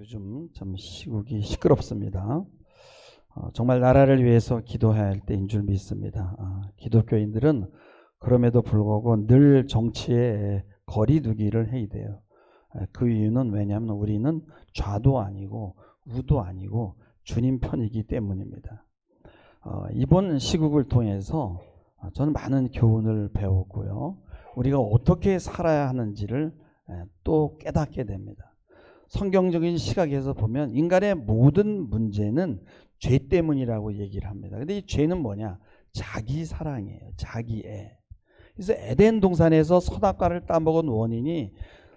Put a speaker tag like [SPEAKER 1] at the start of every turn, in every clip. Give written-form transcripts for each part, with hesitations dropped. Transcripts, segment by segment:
[SPEAKER 1] 요즘 참 시국이 시끄럽습니다. 정말 나라를 위해서 기도해야 할 때인 줄 믿습니다. 기독교인들은 그럼에도 불구하고 늘 정치에 거리 두기를 해야 돼요. 그 이유는 왜냐하면 우리는 좌도 아니고 우도 아니고 주님 편이기 때문입니다. 이번 시국을 통해서 저는 많은 교훈을 배웠고요. 우리가 어떻게 살아야 하는지를 또 깨닫게 됩니다. 성경적인 시각에서 보면 인간의 모든 문제는 죄 때문이라고 얘기를 합니다. 근데 이 죄는 뭐냐? 자기 사랑이에요. 자기애. 그래서 에덴 동산에서 선악과를 따먹은 원인이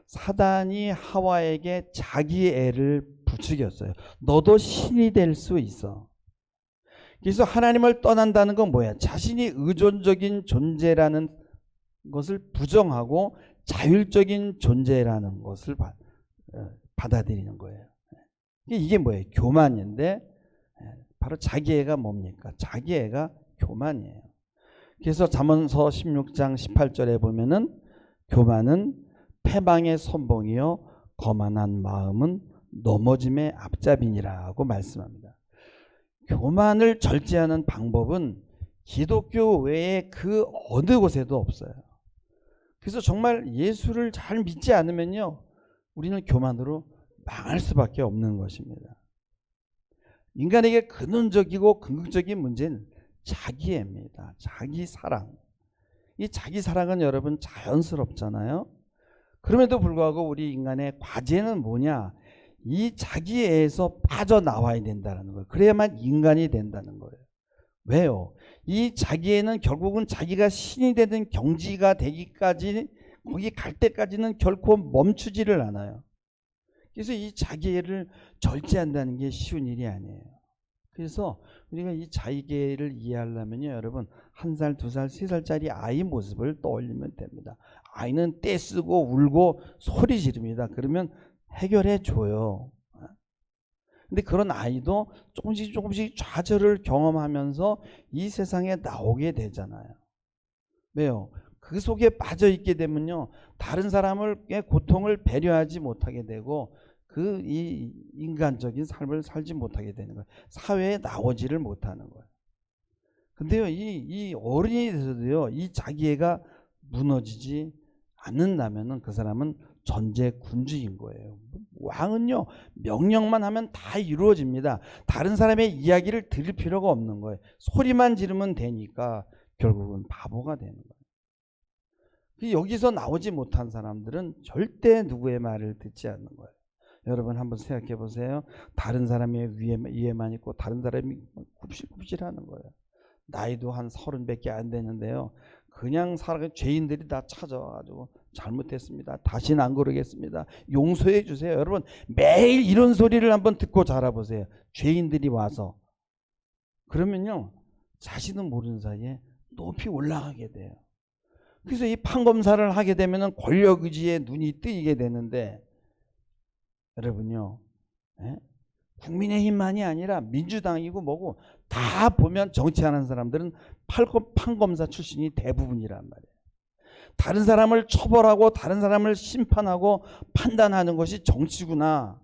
[SPEAKER 1] 사단이 하와에게 자기애를 부추겼어요. 너도 신이 될 수 있어. 그래서 하나님을 떠난다는 건 뭐야? 자신이 의존적인 존재라는 것을 부정하고 자율적인 존재라는 것을 받아들이는 거예요. 이게 뭐예요? 교만인데 바로 자기애가 뭡니까? 자기애가 교만이에요. 그래서 잠언서 16장 18절에 보면은 교만은 패망의 선봉이요 거만한 마음은 넘어짐의 앞잡이니라고 말씀합니다. 교만을 절제하는 방법은 기독교 외에 그 어느 곳에도 없어요. 그래서 정말 예수를 잘 믿지 않으면요 우리는 교만으로 망할 수밖에 없는 것입니다. 인간에게 근원적이고 궁극적인 문제는 자기애입니다. 자기 사랑. 이 자기 사랑은 여러분 자연스럽잖아요. 그럼에도 불구하고 우리 인간의 과제는 뭐냐? 이 자기애에서 빠져나와야 된다는 거예요. 그래야만 인간이 된다는 거예요. 왜요? 이 자기애는 결국은 자기가 신이 되든 경지가 되기까지 거기 갈 때까지는 결코 멈추지를 않아요. 그래서 이 자기애를 절제한다는 게 쉬운 일이 아니에요. 그래서 우리가 이 자기애를 이해하려면요 여러분 1살, 2살, 3살짜리 아이 모습을 떠올리면 됩니다. 아이는 떼쓰고 울고 소리 지릅니다. 그러면 해결해 줘요. 근데 그런 아이도 조금씩 좌절을 경험하면서 이 세상에 나오게 되잖아요. 왜요? 그 속에 빠져 있게 되면요 다른 사람의 고통을 배려하지 못하게 되고 이 인간적인 삶을 살지 못하게 되는 거예요. 사회에 나오지를 못하는 거예요. 근데요 이 어른이 돼서도요 이 자기애가 무너지지 않는다면은 그 사람은 전제군주인 거예요. 왕은요 명령만 하면 다 이루어집니다. 다른 사람의 이야기를 들을 필요가 없는 거예요. 소리만 지르면 되니까 결국은 바보가 되는 거예요. 여기서 나오지 못한 사람들은 절대 누구의 말을 듣지 않는 거예요. 여러분 한번 생각해 보세요. 다른 사람의 위에만 있고 다른 사람이 굽실굽실하는 거예요. 나이도 한 30밖에 안 되는데요. 그냥 살아가 죄인들이 다 찾아와가지고 잘못했습니다. 다시는 안 그러겠습니다. 용서해 주세요. 여러분 매일 이런 소리를 한번 듣고 자라보세요. 죄인들이 와서. 그러면요 자신은 모르는 사이에 높이 올라가게 돼요. 그래서 이 판검사를 하게 되면 권력의지에 눈이 뜨이게 되는데 여러분요 국민의힘만이 아니라 민주당이고 뭐고 다 보면 정치하는 사람들은 판검사 출신이 대부분이란 말이에요. 다른 사람을 처벌하고 다른 사람을 심판하고 판단하는 것이 정치구나.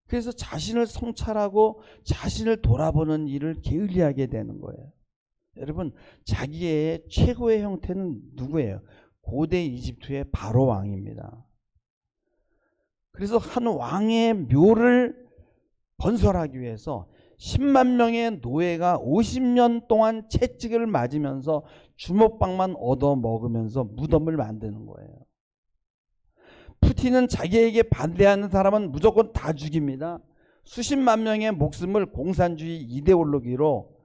[SPEAKER 1] 그래서 자신을 성찰하고 자신을 돌아보는 일을 게을리하게 되는 거예요. 여러분 자기의 최고의 형태는 누구예요? 고대 이집트의 바로 왕입니다. 그래서 한 왕의 묘를 건설하기 위해서 10만 명의 노예가 50년 동안 채찍을 맞으면서 주먹밥만 얻어 먹으면서 무덤을 만드는 거예요. 푸틴은 자기에게 반대하는 사람은 무조건 다 죽입니다. 수십만 명의 목숨을 공산주의 이데올로기로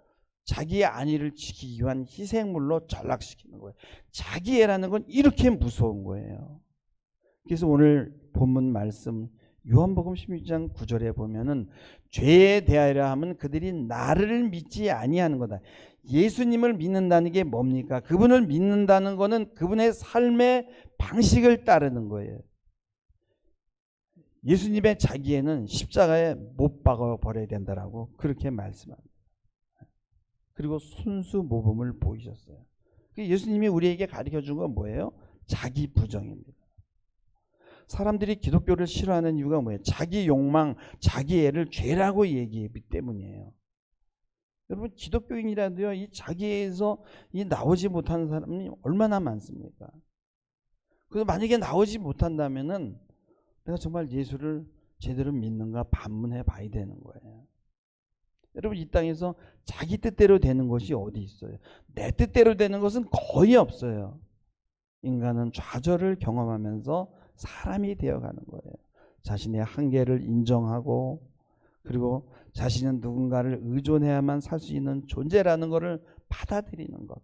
[SPEAKER 1] 자기의 안위를 지키기 위한 희생물로 전락시키는 거예요. 자기애라는 건 이렇게 무서운 거예요. 그래서 오늘 본문 말씀 요한복음 16장 9절에 보면은 죄에 대하여 하면 그들이 나를 믿지 아니하는 거다. 예수님을 믿는다는 게 뭡니까? 그분을 믿는다는 거는 그분의 삶의 방식을 따르는 거예요. 예수님의 자기애는 십자가에 못 박아 버려야 된다라고 그렇게 말씀합니다. 그리고 순수 모범을 보이셨어요. 예수님이 우리에게 가르쳐 준 건 뭐예요? 자기 부정입니다. 사람들이 기독교를 싫어하는 이유가 뭐예요? 자기 욕망, 자기 애를 죄라고 얘기하기 때문이에요. 여러분, 기독교인이라도요, 이 자기에서 이 나오지 못하는 사람이 얼마나 많습니까? 그래서 만약에 나오지 못한다면은 내가 정말 예수를 제대로 믿는가 반문해 봐야 되는 거예요. 여러분, 이 땅에서 자기 뜻대로 되는 것이 어디 있어요? 내 뜻대로 되는 것은 거의 없어요. 인간은 좌절을 경험하면서 사람이 되어가는 거예요. 자신의 한계를 인정하고, 그리고 자신은 누군가를 의존해야만 살 수 있는 존재라는 것을 받아들이는 것.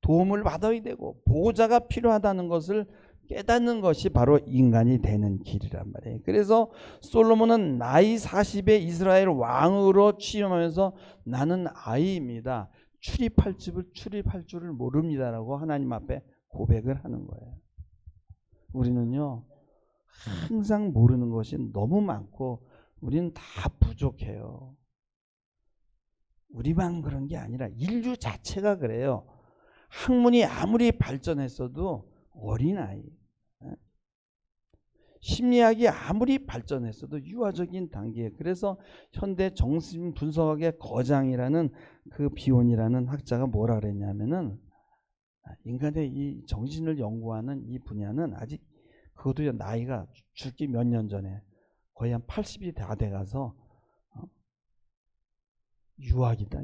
[SPEAKER 1] 도움을 받아야 되고 보호자가 필요하다는 것을 깨닫는 것이 바로 인간이 되는 길이란 말이에요. 그래서 솔로몬은 나이 40에 이스라엘 왕으로 취임하면서 나는 아이입니다. 출입할 줄을 모릅니다라고 하나님 앞에 고백을 하는 거예요. 우리는요, 항상 모르는 것이 너무 많고 우리는 다 부족해요. 우리만 그런 게 아니라 인류 자체가 그래요. 학문이 아무리 발전했어도 어린아이, 심리학이 아무리 발전했어도 유아적인 단계. 그래서 현대 정신분석학의 거장이라는 그 비온이라는 학자가 뭐라 그랬냐면은, 인간의 이 정신을 연구하는 이 분야는 아직, 그것도 나이가 죽기 몇 년 전에 거의 한 80이 다 돼가서 유학이다.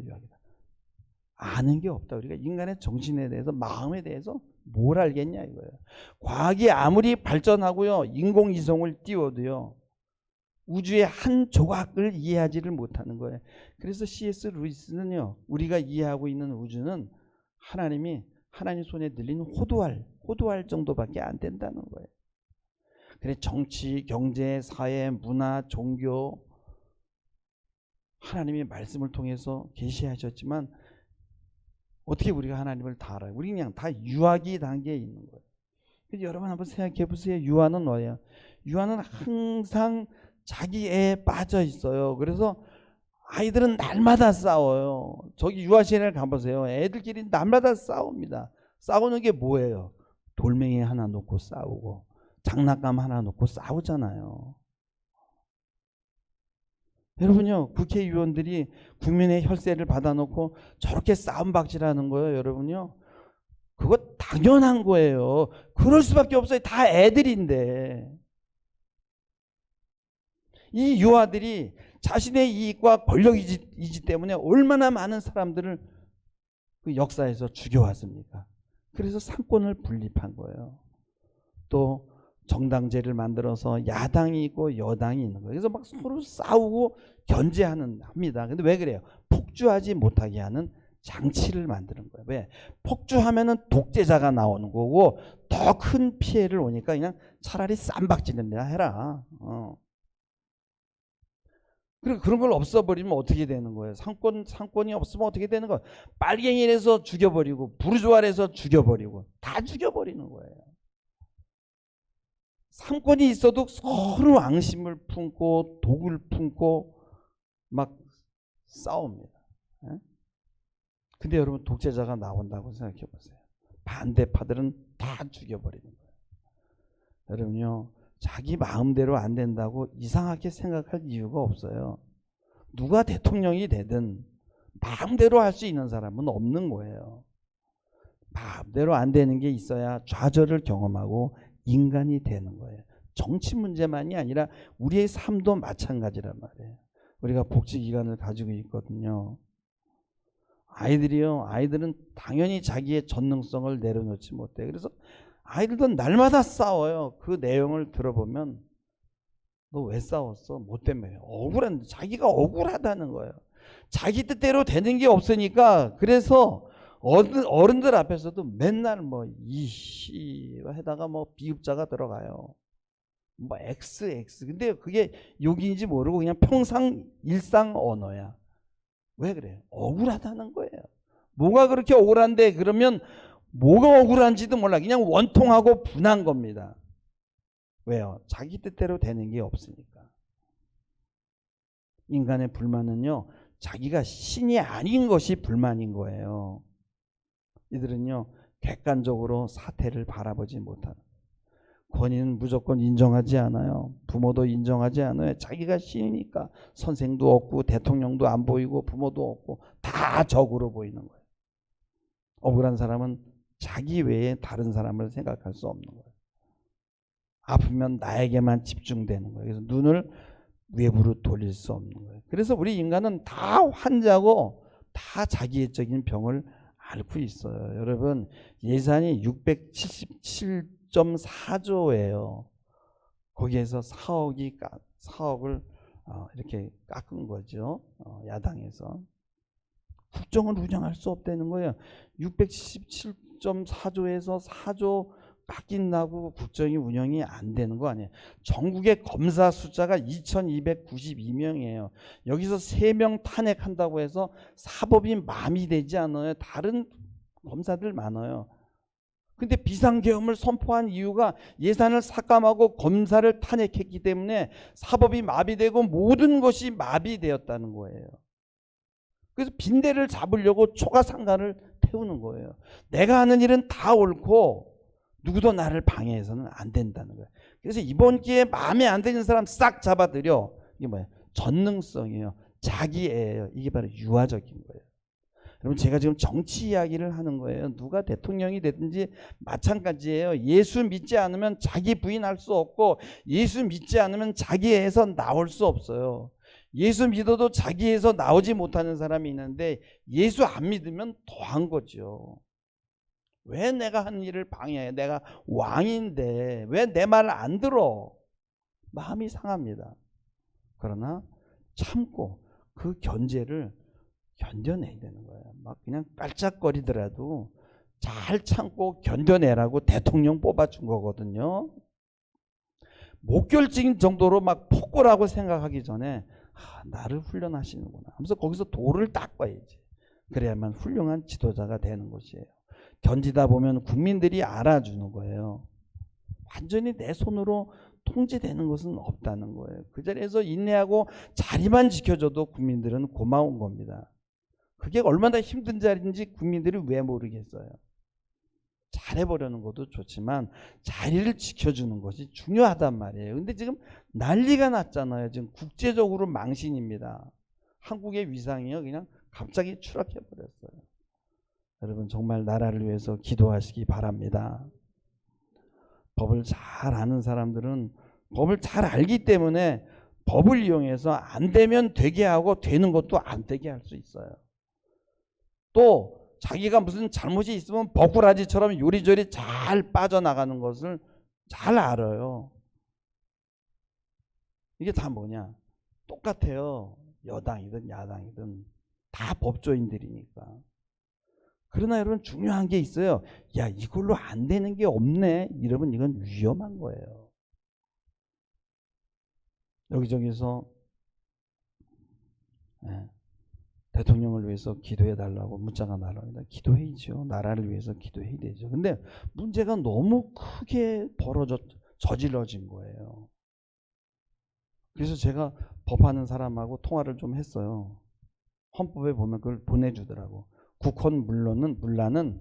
[SPEAKER 1] 아는 게 없다. 우리가 인간의 정신에 대해서, 마음에 대해서 뭘 알겠냐 이거예요. 과학이 아무리 발전하고요, 인공위성을 띄워도요, 우주의 한 조각을 이해하지를 못하는 거예요. 그래서 C.S. 루이스는요, 우리가 이해하고 있는 우주는 하나님 손에 들린 호두알 정도밖에 안 된다는 거예요. 그래, 정치, 경제, 사회, 문화, 종교, 하나님의 말씀을 통해서 계시하셨지만 어떻게 우리가 하나님을 다 알아요? 우리 그냥 다 유아기 단계에 있는 거예요. 그래서 여러분 한번 생각해 보세요. 유아는 뭐예요? 유아는 항상 자기 애에 빠져 있어요. 그래서 아이들은 날마다 싸워요. 저기 유아시설에 가보세요. 애들끼리 날마다 싸웁니다. 싸우는 게 뭐예요? 돌멩이 하나 놓고 싸우고 장난감 하나 놓고 싸우잖아요. 여러분요, 국회의원들이 국민의 혈세를 받아놓고 저렇게 싸움박질하는 거예요. 여러분요, 그거 당연한 거예요. 그럴 수밖에 없어요. 다 애들인데. 이 유아들이 자신의 이익과 권력 이지 때문에 얼마나 많은 사람들을 그 역사에서 죽여왔습니까? 그래서 상권을 분립한 거예요. 또 정당제를 만들어서 야당이 있고 여당이 있는 거예요. 그래서 막 서로 싸우고 합니다. 근데 왜 그래요? 폭주하지 못하게 하는 장치를 만드는 거예요. 왜? 폭주하면은 독재자가 나오는 거고 더 큰 피해를 오니까 그냥 차라리 쌈박질을 내가 해라. 그리고 그런 걸 없애버리면 어떻게 되는 거예요? 상권이 없으면 어떻게 되는 거예요? 빨갱이에서 죽여버리고 부르주아에서 죽여버리고 다 죽여버리는 거예요. 상권이 있어도 서로 앙심을 품고 독을 품고 막 싸웁니다. 근데 여러분, 독재자가 나온다고 생각해 보세요. 반대파들은 다 죽여버리는 거예요. 여러분요, 자기 마음대로 안 된다고 이상하게 생각할 이유가 없어요. 누가 대통령이 되든 마음대로 할 수 있는 사람은 없는 거예요. 마음대로 안 되는 게 있어야 좌절을 경험하고 인간이 되는 거예요. 정치 문제만이 아니라 우리의 삶도 마찬가지란 말이에요. 우리가 복지기관을 가지고 있거든요. 아이들은 당연히 자기의 전능성을 내려놓지 못해요. 그래서 아이들도 날마다 싸워요. 그 내용을 들어보면 너 왜 싸웠어? 뭐 때문에? 자기가 억울하다는 거예요. 자기 뜻대로 되는 게 없으니까. 그래서 어른들 앞에서도 맨날 뭐 이씨 해다가 뭐 비읍자가 들어가요. 뭐 XX. 근데 그게 욕인지 모르고 그냥 일상 언어야. 왜 그래요? 억울하다는 거예요. 뭐가 그렇게 억울한데? 그러면 뭐가 억울한지도 몰라. 그냥 원통하고 분한 겁니다. 왜요? 자기 뜻대로 되는 게 없으니까. 인간의 불만은요, 자기가 신이 아닌 것이 불만인 거예요. 이들은요, 객관적으로 사태를 바라보지 못하는. 권위는 무조건 인정하지 않아요. 부모도 인정하지 않아요. 자기가 신이니까 선생도 없고 대통령도 안 보이고 부모도 없고 다 적으로 보이는 거예요. 억울한 사람은 자기 외에 다른 사람을 생각할 수 없는 거예요. 아프면 나에게만 집중되는 거예요. 그래서 눈을 외부로 돌릴 수 없는 거예요. 그래서 우리 인간은 다 환자고 다 자기애적인 병을 앓고 있어요. 여러분, 예산이 677.4조예요. 거기에서 4억을 이렇게 깎은 거죠. 야당에서. 국정을 운영할 수 없다는 거예요. 677.4조에서 4조 깎인다고 국정이 운영이 안 되는 거 아니에요. 전국의 검사 숫자가 2292명이에요. 여기서 3명 탄핵한다고 해서 사법이 마비되지 않아요. 다른 검사들 많아요. 근데 비상계엄을 선포한 이유가 예산을 삭감하고 검사를 탄핵했기 때문에 사법이 마비되고 모든 것이 마비되었다는 거예요. 그래서 빈대를 잡으려고 초가상간을 태우는 거예요. 내가 하는 일은 다 옳고 누구도 나를 방해해서는 안 된다는 거예요. 그래서 이번 기회에 마음에 안 드는 사람 싹 잡아들여. 이게 뭐예요? 전능성이에요. 자기애예요. 이게 바로 유아적인 거예요. 여러분, 제가 지금 정치 이야기를 하는 거예요. 누가 대통령이 되든지 마찬가지예요. 예수 믿지 않으면 자기 부인할 수 없고 예수 믿지 않으면 자기애에서 나올 수 없어요. 예수 믿어도 자기애에서 나오지 못하는 사람이 있는데 예수 안 믿으면 더한 거죠. 왜 내가 하는 일을 방해해? 내가 왕인데 왜 내 말을 안 들어? 마음이 상합니다. 그러나 참고 그 견제를 견뎌내야 되는 거예요. 막 그냥 깔짝거리더라도 잘 참고 견뎌내라고 대통령 뽑아준 거거든요. 목결적인 정도로 막 폭거라고 생각하기 전에 나를 훈련하시는구나 하면서 거기서 돌을 닦아야지. 그래야만 훌륭한 지도자가 되는 것이에요. 견디다 보면 국민들이 알아주는 거예요. 완전히 내 손으로 통제되는 것은 없다는 거예요. 그 자리에서 인내하고 자리만 지켜줘도 국민들은 고마운 겁니다. 그게 얼마나 힘든 자리인지 국민들이 왜 모르겠어요. 잘해보려는 것도 좋지만 자리를 지켜주는 것이 중요하단 말이에요. 근데 지금 난리가 났잖아요. 지금 국제적으로 망신입니다. 한국의 위상이요 그냥 갑자기 추락해버렸어요. 여러분, 정말 나라를 위해서 기도하시기 바랍니다. 법을 잘 아는 사람들은 법을 잘 알기 때문에 법을 이용해서 안 되면 되게 하고 되는 것도 안 되게 할 수 있어요. 또 자기가 무슨 잘못이 있으면 버꾸라지처럼 요리조리 잘 빠져나가는 것을 잘 알아요. 이게 다 뭐냐? 똑같아요. 여당이든 야당이든 다 법조인들이니까. 그러나 여러분, 중요한 게 있어요. 야, 이걸로 안 되는 게 없네. 여러분, 이건 위험한 거예요. 여기저기서 대통령을 위해서 기도해 달라고 문자가 날아옵니다. 기도해야죠. 나라를 위해서 기도해야 되죠. 근데 문제가 너무 크게 저질러진 거예요. 그래서 제가 법하는 사람하고 통화를 좀 했어요. 헌법에 보면 그걸 보내주더라고. 국헌 문란은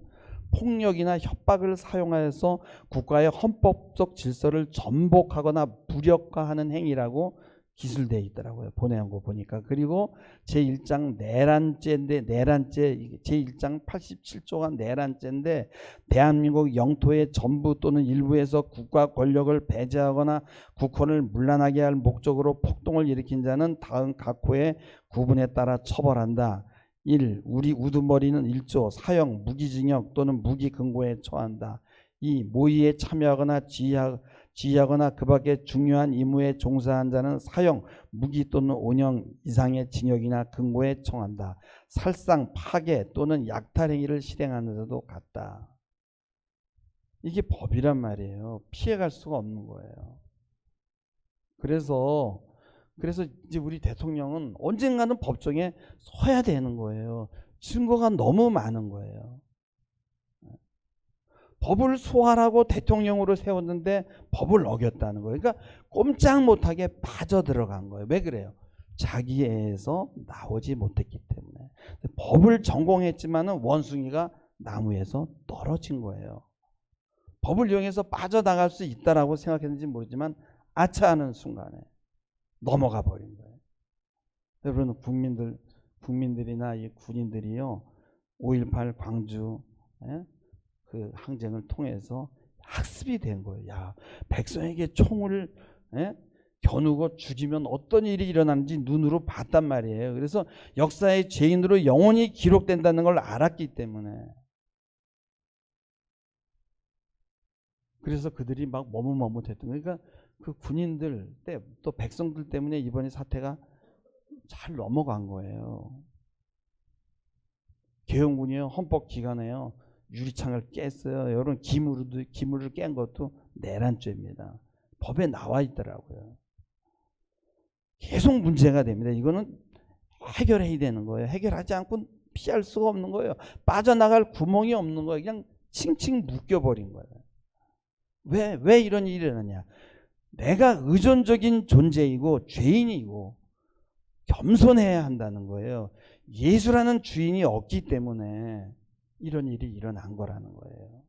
[SPEAKER 1] 폭력이나 협박을 사용하여서 국가의 헌법적 질서를 전복하거나 무력화하는 행위라고 기술되어 있더라고요. 보내온 거 보니까. 그리고 제1장 내란죄인데, 제1장 87조가 내란죄인데, 대한민국 영토의 전부 또는 일부에서 국가 권력을 배제하거나 국헌을 문란하게 할 목적으로 폭동을 일으킨 자는 다음 각 호의 구분에 따라 처벌한다. 1. 우리 우두머리는 1조 사형, 무기징역 또는 무기금고에 처한다. 2. 모의에 참여하거나 지휘하거나 그 밖에 중요한 임무에 종사한 자는 사형, 무기 또는 5년 이상의 징역이나 금고에 처한다. 살상, 파괴 또는 약탈 행위를 실행하는 자도 같다. 이게 법이란 말이에요. 피해갈 수가 없는 거예요. 그래서 이제 우리 대통령은 언젠가는 법정에 서야 되는 거예요. 증거가 너무 많은 거예요. 법을 소환하고 대통령으로 세웠는데 법을 어겼다는 거예요. 그러니까 꼼짝 못하게 빠져들어간 거예요. 왜 그래요? 자기애에서 나오지 못했기 때문에. 법을 전공했지만은 원숭이가 나무에서 떨어진 거예요. 법을 이용해서 빠져나갈 수 있다라고 생각했는지 모르지만 아차하는 순간에 넘어가 버린 거예요. 여러분 국민들이나 이 군인들이요 5.18 광주 그 항쟁을 통해서 학습이 된 거예요. 야, 백성에게 총을 겨누고 죽이면 어떤 일이 일어나는지 눈으로 봤단 말이에요. 그래서 역사의 죄인으로 영원히 기록된다는 걸 알았기 때문에 그래서 그들이 막 머뭇머뭇했던 거예요. 그러니까 그 군인들 또 백성들 때문에 이번에 사태가 잘 넘어간 거예요. 계엄군이요 헌법 기간에요 유리창을 깼어요. 여러분 기물을 깬 것도 내란죄입니다. 법에 나와 있더라고요. 계속 문제가 됩니다. 이거는 해결해야 되는 거예요. 해결하지 않고 피할 수가 없는 거예요. 빠져나갈 구멍이 없는 거예요. 그냥 칭칭 묶여버린 거예요. 왜 이런 일이 일어나냐. 내가 의존적인 존재이고 죄인이고 겸손해야 한다는 거예요. 예수라는 주인이 없기 때문에 이런 일이 일어난 거라는 거예요.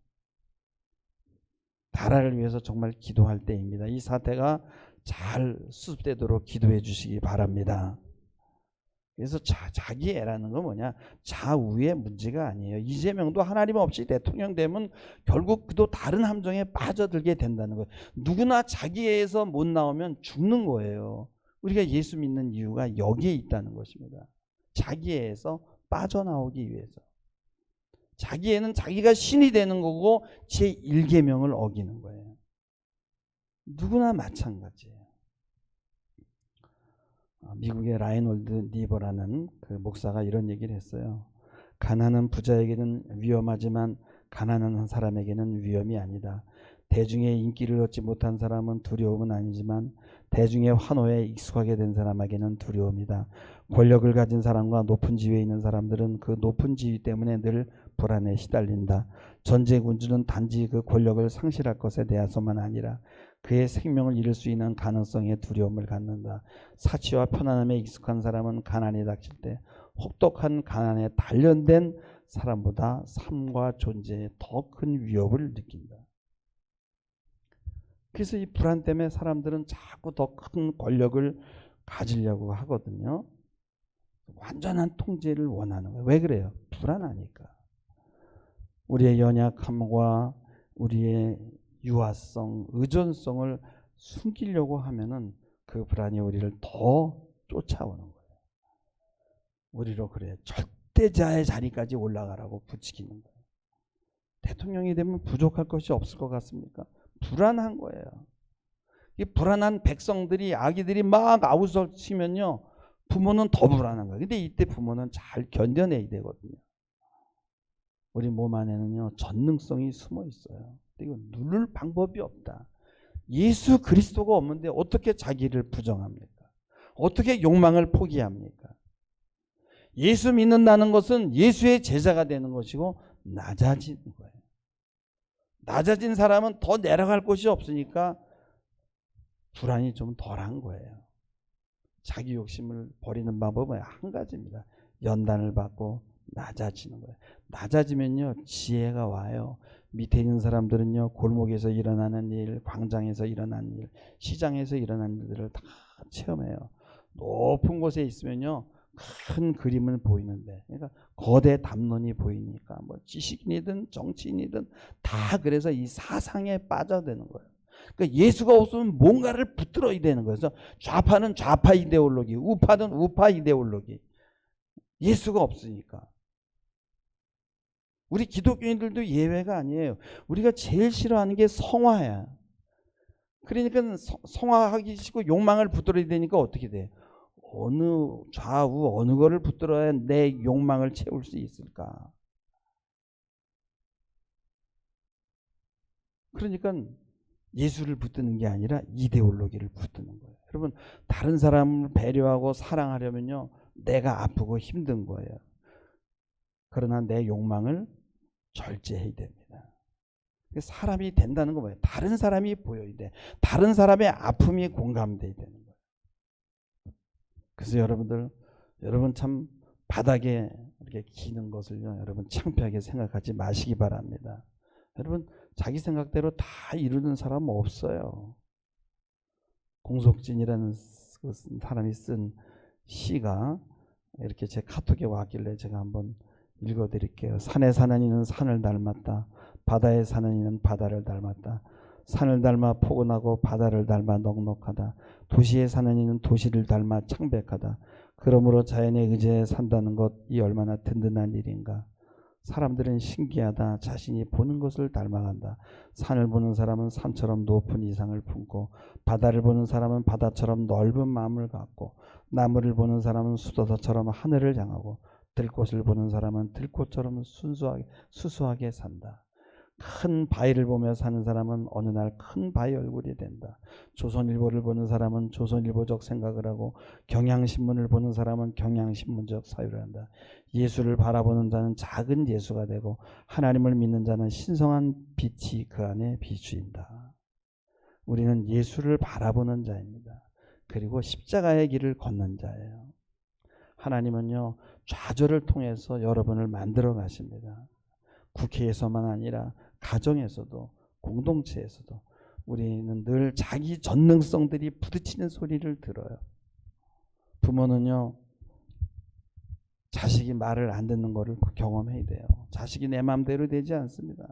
[SPEAKER 1] 나라를 위해서 정말 기도할 때입니다. 이 사태가 잘 수습되도록 기도해 주시기 바랍니다. 그래서 자기 애라는 건 뭐냐? 좌우의 문제가 아니에요. 이재명도 하나님 없이 대통령 되면 결국 그도 다른 함정에 빠져들게 된다는 거예요. 누구나 자기 애에서 못 나오면 죽는 거예요. 우리가 예수 믿는 이유가 여기에 있다는 것입니다. 자기 애에서 빠져나오기 위해서. 자기 애는 자기가 신이 되는 거고 제1계명을 어기는 거예요. 누구나 마찬가지예요. 미국의 라이놀드 니버라는 그 목사가 이런 얘기를 했어요. 가난한 부자에게는 위험하지만 가난한 사람에게는 위험이 아니다. 대중의 인기를 얻지 못한 사람은 두려움은 아니지만 대중의 환호에 익숙하게 된 사람에게는 두려움이다. 권력을 가진 사람과 높은 지위에 있는 사람들은 그 높은 지위 때문에 늘 불안에 시달린다. 전제군주는 단지 그 권력을 상실할 것에 대해서만 아니라 그의 생명을 잃을 수 있는 가능성에 두려움을 갖는다. 사치와 편안함에 익숙한 사람은 가난이 닥칠 때 혹독한 가난에 단련된 사람보다 삶과 존재에 더 큰 위협을 느낀다. 그래서 이 불안 때문에 사람들은 자꾸 더 큰 권력을 가지려고 하거든요. 완전한 통제를 원하는 거예요. 왜 그래요? 불안하니까. 우리의 연약함과 우리의 유아성, 의존성을 숨기려고 하면은 그 불안이 우리를 더 쫓아오는 거예요. 우리로 그래요. 절대자의 자리까지 올라가라고 부추기는 거예요. 대통령이 되면 부족할 것이 없을 것 같습니까? 불안한 거예요. 이 불안한 백성들이 아기들이 막 아우성치면요 부모는 더 불안한 거예요. 근데 이때 부모는 잘 견뎌내야 되거든요. 우리 몸 안에는요 전능성이 숨어 있어요. 이거 누를 방법이 없다. 예수 그리스도가 없는데 어떻게 자기를 부정합니까? 어떻게 욕망을 포기합니까? 예수 믿는다는 것은 예수의 제자가 되는 것이고 낮아지는 거예요. 낮아진 사람은 더 내려갈 곳이 없으니까 불안이 좀 덜한 거예요. 자기 욕심을 버리는 방법은 한 가지입니다. 연단을 받고 낮아지는 거예요. 낮아지면요 지혜가 와요. 밑에 있는 사람들은요 골목에서 일어나는 일, 광장에서 일어나는 일, 시장에서 일어나는 일들을 다 체험해요. 높은 곳에 있으면요 큰 그림을 보이는데, 그러니까 거대 담론이 보이니까 뭐 지식인이든 정치인이든 다 그래서 이 사상에 빠져드는 거예요. 그러니까 예수가 없으면 뭔가를 붙들어야 되는 거예요. 그래서 좌파는 좌파 이데올로기, 우파는 우파 이데올로기. 예수가 없으니까. 우리 기독교인들도 예외가 아니에요. 우리가 제일 싫어하는 게 성화야. 그러니까 성화하기 싫고 욕망을 붙들어야 되니까 어떻게 돼? 어느 좌우 어느 거를 붙들어야 내 욕망을 채울 수 있을까? 그러니까 예수를 붙드는 게 아니라 이데올로기를 붙드는 거예요. 여러분 다른 사람을 배려하고 사랑하려면요 내가 아프고 힘든 거예요. 그러나 내 욕망을 절제해야 됩니다. 사람이 된다는 건 뭐예요? 다른 사람이 보여야 돼. 다른 사람의 아픔이 공감돼야 되는 거예요. 그래서 여러분 참 바닥에 이렇게 기는 것을요 여러분 창피하게 생각하지 마시기 바랍니다. 여러분 자기 생각대로 다 이루는 사람은 없어요. 공석진이라는 사람이 쓴 시가 이렇게 제 카톡에 왔길래 제가 한번 읽어드릴게요. 산에 사는 이는 산을 닮았다. 바다에 사는 이는 바다를 닮았다. 산을 닮아 포근하고 바다를 닮아 넉넉하다. 도시에 사는 이는 도시를 닮아 창백하다. 그러므로 자연에 의지해 산다는 것이 얼마나 든든한 일인가. 사람들은 신기하다. 자신이 보는 것을 닮아간다. 산을 보는 사람은 산처럼 높은 이상을 품고, 바다를 보는 사람은 바다처럼 넓은 마음을 갖고, 나무를 보는 사람은 수도사처럼 하늘을 향하고, 들꽃을 보는 사람은 들꽃처럼 수수하게 산다. 큰 바위를 보며 사는 사람은 어느 날 큰 바위 얼굴이 된다. 조선일보를 보는 사람은 조선일보적 생각을 하고, 경향신문을 보는 사람은 경향신문적 사유를 한다. 예수를 바라보는 자는 작은 예수가 되고, 하나님을 믿는 자는 신성한 빛이 그 안에 비추인다. 우리는 예수를 바라보는 자입니다. 그리고 십자가의 길을 걷는 자예요. 하나님은요, 좌절을 통해서 여러분을 만들어 가십니다. 국회에서만 아니라 가정에서도, 공동체에서도 우리는 늘 자기 전능성들이 부딪히는 소리를 들어요. 부모는요, 자식이 말을 안 듣는 것을 경험해야 돼요. 자식이 내 마음대로 되지 않습니다.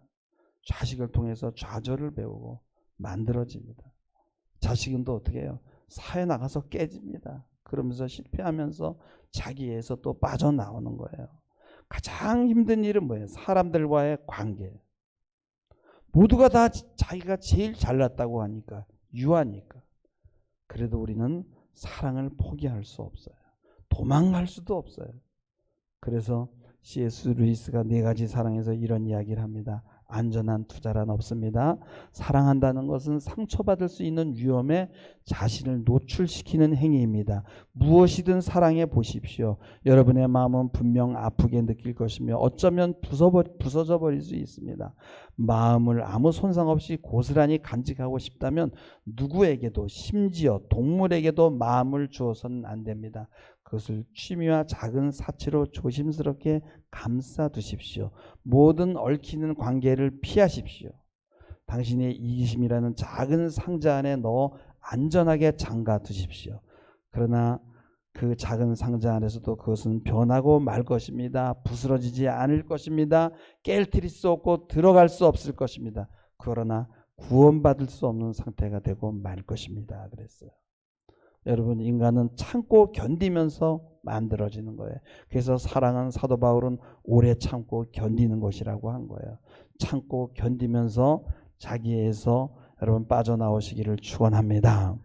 [SPEAKER 1] 자식을 통해서 좌절을 배우고 만들어집니다. 자식은 또 어떻게 해요? 사회 나가서 깨집니다. 그러면서 실패하면서 자기에서 또 빠져나오는 거예요. 가장 힘든 일은 뭐예요? 사람들과의 관계. 모두가 다 자기가 제일 잘났다고 하니까, 유하니까. 그래도 우리는 사랑을 포기할 수 없어요. 도망갈 수도 없어요. 그래서 C.S. 루이스가 4가지 사랑에서 이런 이야기를 합니다. 안전한 투자란 없습니다. 사랑한다는 것은 상처받을 수 있는 위험에 자신을 노출시키는 행위입니다. 무엇이든 사랑해 보십시오. 여러분의 마음은 분명 아프게 느낄 것이며 어쩌면 부서져 버릴 수 있습니다. 마음을 아무 손상 없이 고스란히 간직하고 싶다면 누구에게도, 심지어 동물에게도 마음을 주어서는 안 됩니다. 그것을 취미와 작은 사치로 조심스럽게 감싸 두십시오. 모든 얽히는 관계를 피하십시오. 당신의 이기심이라는 작은 상자 안에 넣어 안전하게 잠가 두십시오. 그러나 그 작은 상자 안에서도 그것은 변하고 말 것입니다. 부스러지지 않을 것입니다. 깨트릴 수 없고 들어갈 수 없을 것입니다. 그러나 구원받을 수 없는 상태가 되고 말 것입니다. 그랬어요. 여러분, 인간은 참고 견디면서 만들어지는 거예요. 그래서 사랑은, 사도 바울은 오래 참고 견디는 것이라고 한 거예요. 참고 견디면서 자기에서 여러분 빠져나오시기를 축원합니다.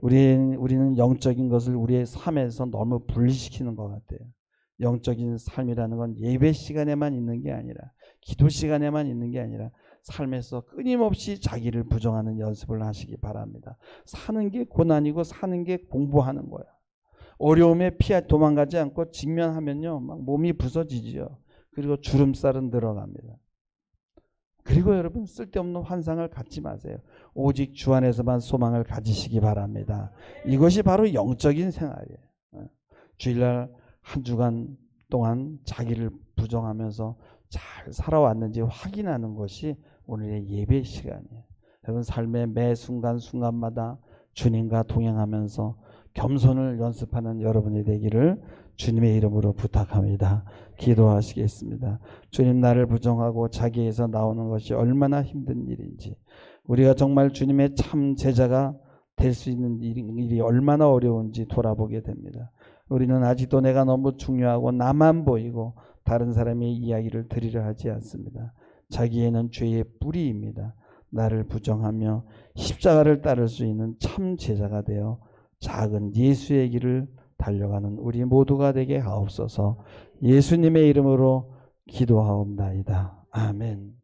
[SPEAKER 1] 우리는 영적인 것을 우리의 삶에서 너무 분리시키는 것 같아요. 영적인 삶이라는 건 예배 시간에만 있는 게 아니라, 기도 시간에만 있는 게 아니라 삶에서 끊임없이 자기를 부정하는 연습을 하시기 바랍니다. 사는 게 고난이고 사는 게 공부하는 거야. 어려움에 도망가지 않고 직면하면요, 막 몸이 부서지지요. 그리고 주름살은 늘어갑니다. 그리고 여러분, 쓸데없는 환상을 갖지 마세요. 오직 주 안에서만 소망을 가지시기 바랍니다. 이것이 바로 영적인 생활이에요. 주일날 한 주간 동안 자기를 부정하면서 잘 살아왔는지 확인하는 것이 오늘의 예배 시간이에요. 여러분, 삶의 매 순간순간마다 주님과 동행하면서 겸손을 연습하는 여러분이 되기를 주님의 이름으로 부탁합니다. 기도하시겠습니다. 주님, 나를 부정하고 자기에서 나오는 것이 얼마나 힘든 일인지, 우리가 정말 주님의 참 제자가 될 수 있는 일이 얼마나 어려운지 돌아보게 됩니다. 우리는 아직도 내가 너무 중요하고 나만 보이고 다른 사람의 이야기를 들으려 하지 않습니다. 자기에는 죄의 뿌리입니다. 나를 부정하며 십자가를 따를 수 있는 참 제자가 되어 작은 예수의 길을 달려가는 우리 모두가 되게 하옵소서. 예수님의 이름으로 기도하옵나이다. 아멘.